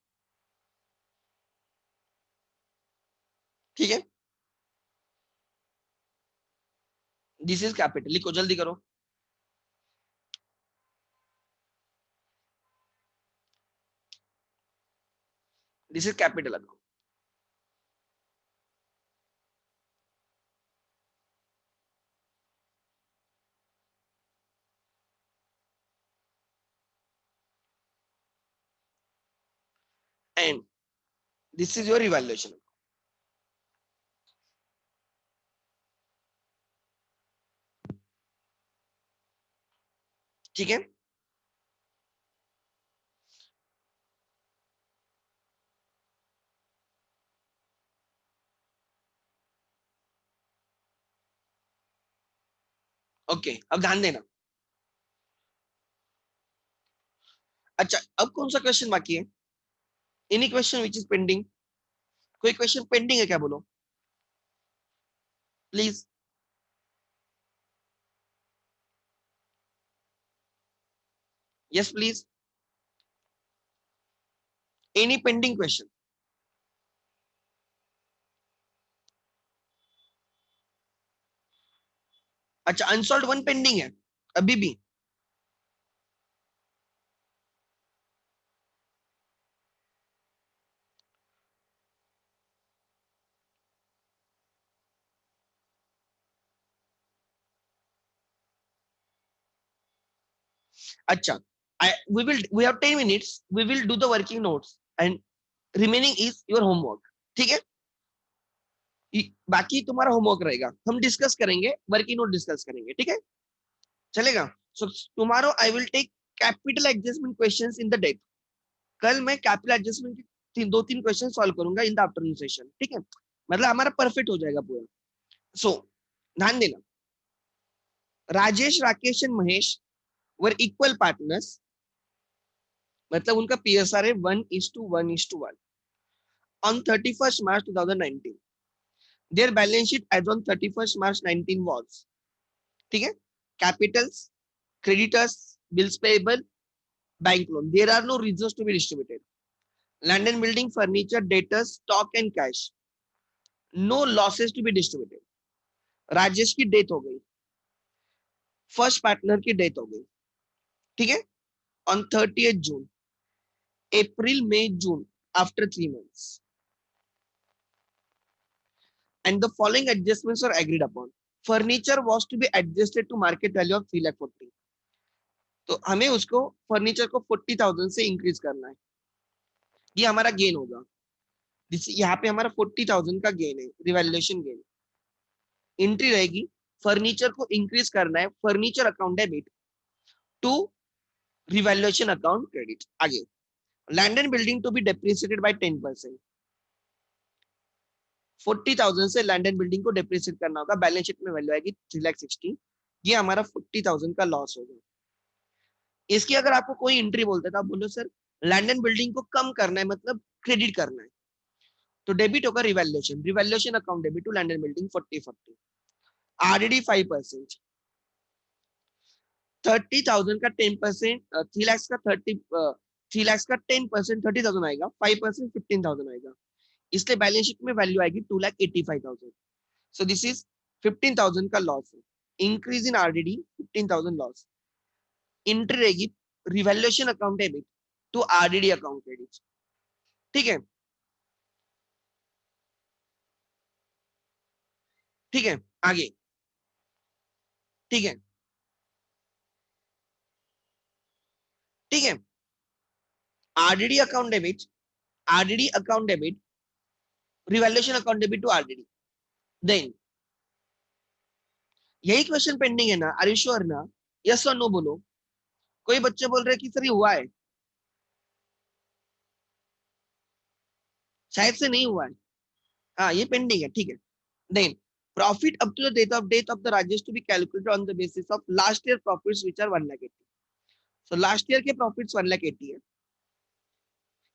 Speaker 1: ठीक है, दिस इज कैपिटल, लिखो जल्दी करो। This is capital account and this is your evaluation. ठीक है, ओके, अब ध्यान देना। अच्छा, अब कौन सा क्वेश्चन बाकी है? Any question which is pending? कोई क्वेश्चन पेंडिंग है क्या, बोलो please. Yes please, any pending question? अच्छा, अनसॉल्व वन पेंडिंग है अभी भी? अच्छा, we have 10 minutes, we will do the working notes and remaining is your homework। ठीक है, बाकी तुम्हारा होमवर्क रहेगा, हम डिस्कस करेंगे, वर्किंग नोट डिस्कस करेंगे, ठीक है, चलेगा? So tomorrow I will take capital adjustment questions in the depth. कल मैं कैपिटल एडजस्टमेंट के 2-3 क्वेश्चन सॉल्व करूंगा इन द आफ्टरनून सेशन, ठीक है? मतलब हमारा परफेक्ट हो जाएगा पूरा। सो ध्यान देना, Rajesh, Rakesh and Mahesh were equal partners मतलब उनका पीएसआर है 1:1:1 on 31st March 2019. Their balance sheet as on 31st March 19 was, ठीक है, capitals, creditors, bills payable, bank loan. There are no reserves to be distributed. Land and building, furniture, debtors, stock and cash. No losses to be distributed. Rajesh की death हो गई, first partner की death हो गई, ठीक है, on 30th June. April, May, June, after 3 months. And the following adjustments are agreed upon. Furniture was to be adjusted to market value of 3,40,000. तो हमें उसको फर्नीचर को 40,000 से इंक्रीज करना है, ये हमारा गेन होगा। यहाँ पे हमारा 40,000 का गेन है, रिवैल्यूएशन गेन। एंट्री रहेगी, फर्नीचर को इंक्रीज करना है, furniture account debit to revaluation account credit. आगे, land and building to be depreciated by 10%। 40,000 से लैंड एंड बिल्डिंग को डेप्रिसिएट करना होगा, बैलेंस शीट में वैल्यू आएगी 3,60,000। ये हमारा 40,000 का लॉस होगा। इसकी अगर आपको कोई एंट्री बोलता है तो आप बोलो सर लैंड एंड बिल्डिंग को कम करना है, मतलब क्रेडिट करना है, तो डेबिट होगा revaluation, revaluation account debit to land and building 40,40, RDD 5%, 30,000 का 10%, 3 लाख का 30,000 आएगा, 5% 15,000 आएगा, इसलिए बैलेंस शीट में वैल्यू आएगी 2,85,000। सो दिस इज 15,000 का लॉस है, increase in RDD 15,000 loss. Entry रहेगी revaluation account debit to RDD account credit, ठीक है, ठीक है। आगे, ठीक है, ठीक है, RDD account debit, RDD account debit, revaluation account debit to RDD. Then यही क्वेश्चन पेंडिंग है ना, आर यू श्योर ना, यस और नो बोलो। कोई बच्चे बोल रहे कि सर ये हुआ है, शायद से नहीं हुआ है, हाँ ये पेंडिंग है, ठीक है। Then profit up to the date of the Rajesh to be calculated on the basis of last year profits which are 1,80,000। So last year के प्रॉफिट्स 1,80,000 है,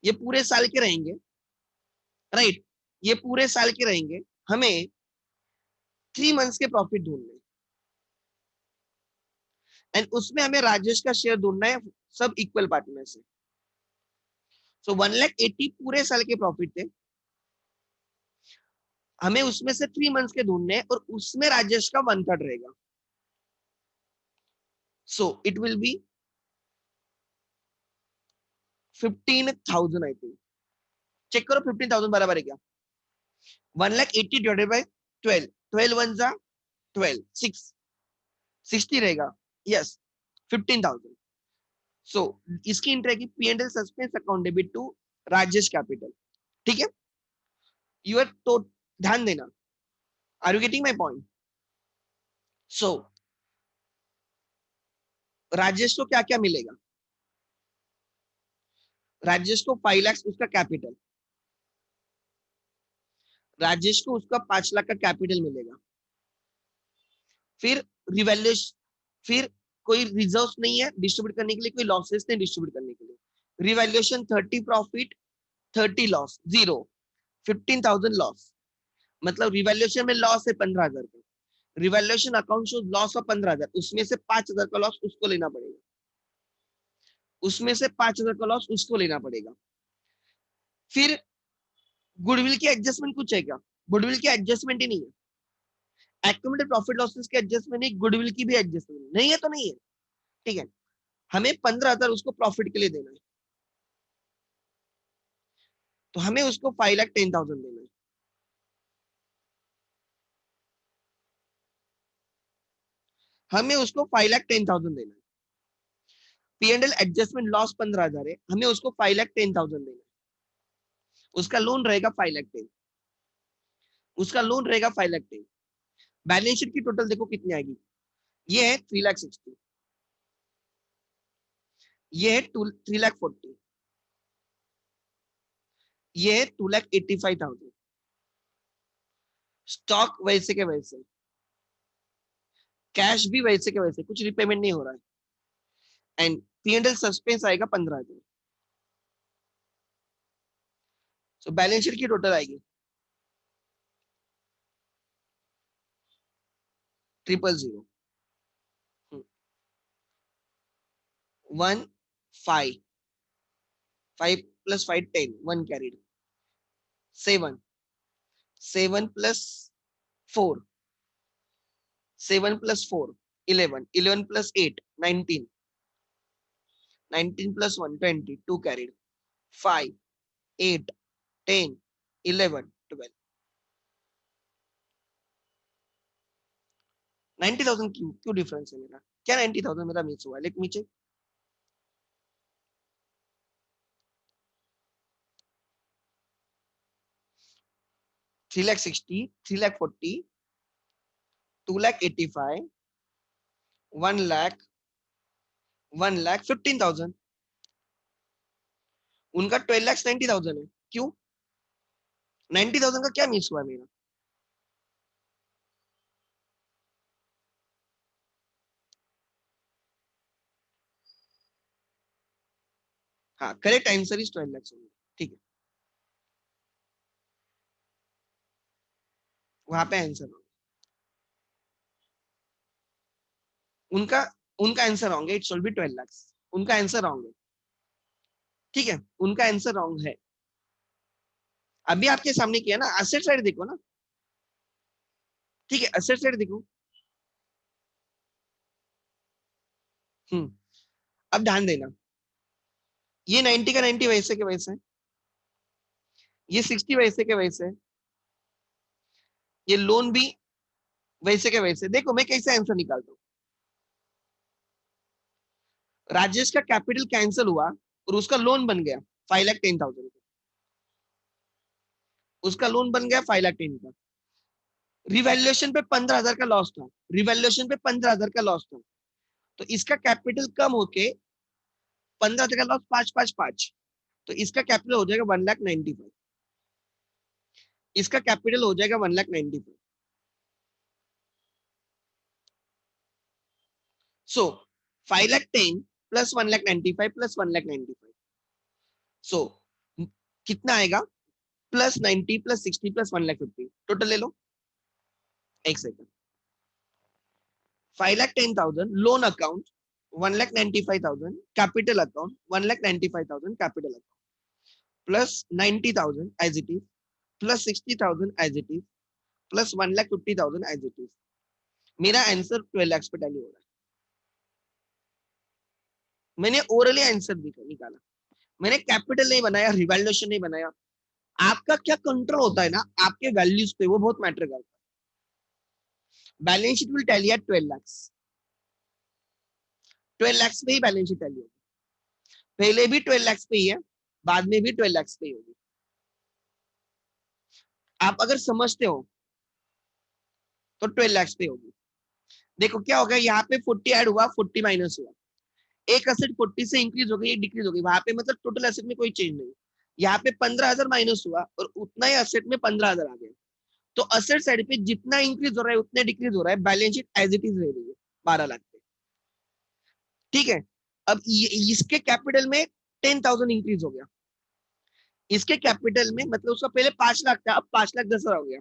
Speaker 1: ये पूरे साल के रहेंगे, राइट, ये पूरे साल के रहेंगे। हमें 3 मंथ्स के प्रॉफिट ढूंढने, एंड उसमें हमें राजेश का शेयर ढूंढना है, सब इक्वल पार्टनर से। सो 1,80,000 पूरे साल के प्रॉफिट थे, हमें उसमें से 3 मंथ्स के ढूंढने हैं, और उसमें राजेश का 1/3 रहेगा। So it will be 15,000 I think, check करो 15,000 बराबर है क्या, 1,80,000 डिवाइडेड बाय 12, 12 वन जा 12, 60 रहेगा, यस 15,000। सो इसकी एंट्री की P and L suspense account debit to Rajesh capital, ठीक है। यूर तो ध्यान देना, are you getting my point. So Rajesh को क्या क्या मिलेगा, राजेश को 5 लाख उसका कैपिटल, राजेश को उसका 5 लाख का कैपिटल मिलेगा। फिर रिवैल्यूएशन, फिर कोई रिजर्व नहीं है डिस्ट्रीब्यूट करने के लिए, कोई लॉसेस नहीं डिस्ट्रीब्यूट करने के लिए। रिवैल्यूएशन 30 प्रॉफिट 30 लॉस, 0, 15,000 लॉस, मतलब रिवैल्यूएशन में लॉस है 15,000 का, revaluation account show loss of 15,000, उसमें से 5,000 का लॉस उसको लेना पड़ेगा, उसमें से 5,000 का लॉस उसको लेना पड़ेगा। फिर गुडविल की एडजस्टमेंट कुछ है क्या, गुडविल की एडजस्टमेंट ही नहीं है, एक्यूमुलेटेड प्रॉफिट लॉसेस की एडजस्टमेंट नहीं, गुडविल की भी एडजस्टमेंट नहीं है, तो नहीं है, ठीक है। हमें 15,000 उसको प्रॉफिट के लिए देना है, तो हमें उसको 5,10,000 देना है, हमें उसको 5,10,000 देना है। P and L adjustment loss 15,000 है, हमें उसको 5,10,000 देना है, उसका लोन रहेगा 5,10,000, उसका लोन रहेगा 5,10,000। बैलेंस शीट की टोटल देखो कितनी आएगी, ये है 3,60,000, ये है 3,40,000, ये है 2,85,000। स्टॉक वैसे के वैसे, कैश भी वैसे के वैसे, कुछ रिपेमेंट नहीं हो रहा है, and P and L suspense आएगा 15,000। सो बैलेंस शीट की टोटल आएगी 000, 1 5 5 plus 5 10, 1 carried, 7 7 plus 4 7 plus 4 11 11 plus 8 19 19 plus 1 20, 2 carried, 5 8 10 11 12, 90,000 क्यों क्यों डिफरेंस है मेरा? क्या 90,000 मेरा मिस हुआ? Let me check. 3,60,000, 3,40,000, 2,85,000, 1 lakh, 1,15,000. उनका 12,90,000 है. क्यों? 90,000 का क्या मिस हुआ मेरा? हाँ, करेक्ट आंसर इज 12 lakhs. ठीक है, वहां पे आंसर उनका उनका आंसर रॉन्ग है. It should be 12 lakhs. उनका आंसर रॉन्ग है. ठीक है, उनका आंसर रॉन्ग है. अभी आपके सामने किया ना, असेट साइड देखो ना. ठीक है, असेट साइड देखो. हम्म. अब ध्यान देना, ये 90 का 90 वैसे के वैसे, ये 60 वैसे के वैसे, ये लोन भी वैसे के वैसे. देखो मैं कैसे आंसर निकालता हूँ. राजेश का कैपिटल कैंसिल हुआ और उसका लोन बन गया 5,10,000 का. उसका लोन बन गया 5,10,000 का. रिवैल्यूएशन पे 15,000 का लॉस था. रिवैल्यूएशन पे 15,000 का लॉस था. तो इसका कैपिटल कम होके 15,000 का लॉस 5,5,5. तो इसका कैपिटल हो जाएगा 1,95,000. इसका कैपिटल हो जाएगा 1,95,000. सो 5,10,000 प्लस 1,95,000 प्लस 1,95,000. सो कितना आएगा? Plus 90 plus 60 plus 1,50,000. टोटल ले लो. एक second. 5,10,000 loan account, 1,95,000 capital account, 1,95,000 capital account, plus 90,000 as it is, plus 60,000 as it is, plus 1,50,000 as it is. मेरा आंसर 12 lakhs पे टैली हो रहा है. मैंने ओरली आंसर निकाला. मैंने कैपिटल नहीं बनाया, रिवैल्यूएशन नहीं बनाया. आपका क्या कंट्रोल होता है ना आपके वैल्यूज पे, वो बहुत मैटर करता है. Balance sheet will tally at 12 lakhs. 12 lakhs पे ही बैलेंस शीट टैली होगी. पहले भी 12 lakhs पे ही है, बाद में भी 12 lakhs पे ही होगी. आप अगर समझते हो तो 12 lakhs पे होगी. देखो क्या होगा, यहाँ पे 40 ऐड हुआ, 40 माइनस हुआ. एक असेट 40 से इंक्रीज हो गई, एक डिक्रीज हो गई. वहां पे मतलब टोटल असेट में कोई चेंज नहीं. यहाँ पे 15,000 माइनस हुआ और उतना ही असेट में 15,000 आ गया. तो असेट साइड पे जितना इंक्रीज हो रहा है उतना डिक्रीज हो रहा है. Balance sheet as it is रह रही है 12 लाख पे. ठीक है. अब इसके कैपिटल में 10,000 इंक्रीज हो गया. इसके कैपिटल में मतलब उसका पहले 5 लाख था, अब 5,10,000 हो गया.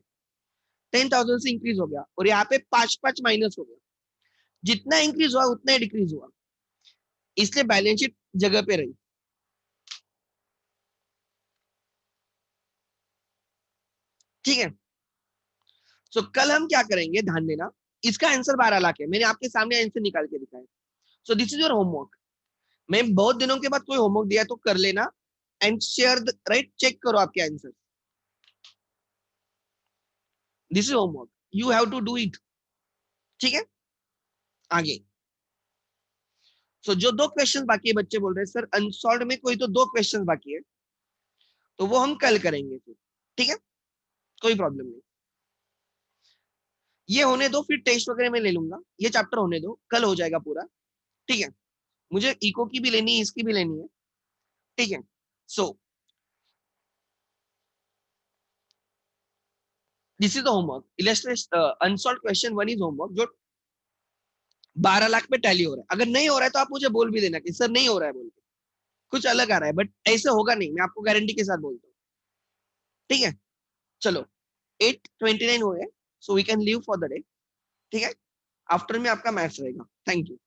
Speaker 1: 10,000 से इंक्रीज हो गया और यहाँ पे 5,5 माइनस हो गया. जितना इंक्रीज हुआ उतना ही डिक्रीज हुआ, इसलिए बैलेंस शीट जगह पे रही. ठीक है. सो कल हम क्या करेंगे, ध्यान देना. इसका आंसर 12 लाख है. मैंने आपके सामने आंसर निकाल के दिखाया. सो दिस इज योर होमवर्क. मैं बहुत दिनों के बाद कोई होमवर्क दिया तो कर लेना एंड शेयर राइट. चेक करो आपके answer. This is homework, you have to do it. ठीक है. आगे. सो जो दो क्वेश्चन बाकी है, बच्चे बोल रहे हैं सर अनसॉल्व में कोई तो दो क्वेश्चन बाकी है, तो वो हम कल करेंगे फिर. ठीक है, कोई प्रॉब्लम नहीं. ये होने दो, फिर टेस्ट वगैरह में ले लूंगा. ये चैप्टर होने दो, कल हो जाएगा पूरा. ठीक है. मुझे इको की भी लेनी है, इसकी भी लेनी है. ठीक है. So this is the homework. Illustrate unsolved question one is homework, जो 12 लाख पे टैली हो रहा है. अगर नहीं हो रहा है तो आप मुझे बोल भी देना कि सर नहीं हो रहा है बोल के, कुछ अलग आ रहा है. बट ऐसे होगा नहीं, मैं आपको गारंटी के साथ बोलता हूँ. ठीक है, चलो 8:29 हो गए, so we can leave for the day. ठीक है, आफ्टर में आपका मैथ्स रहेगा। Thank you.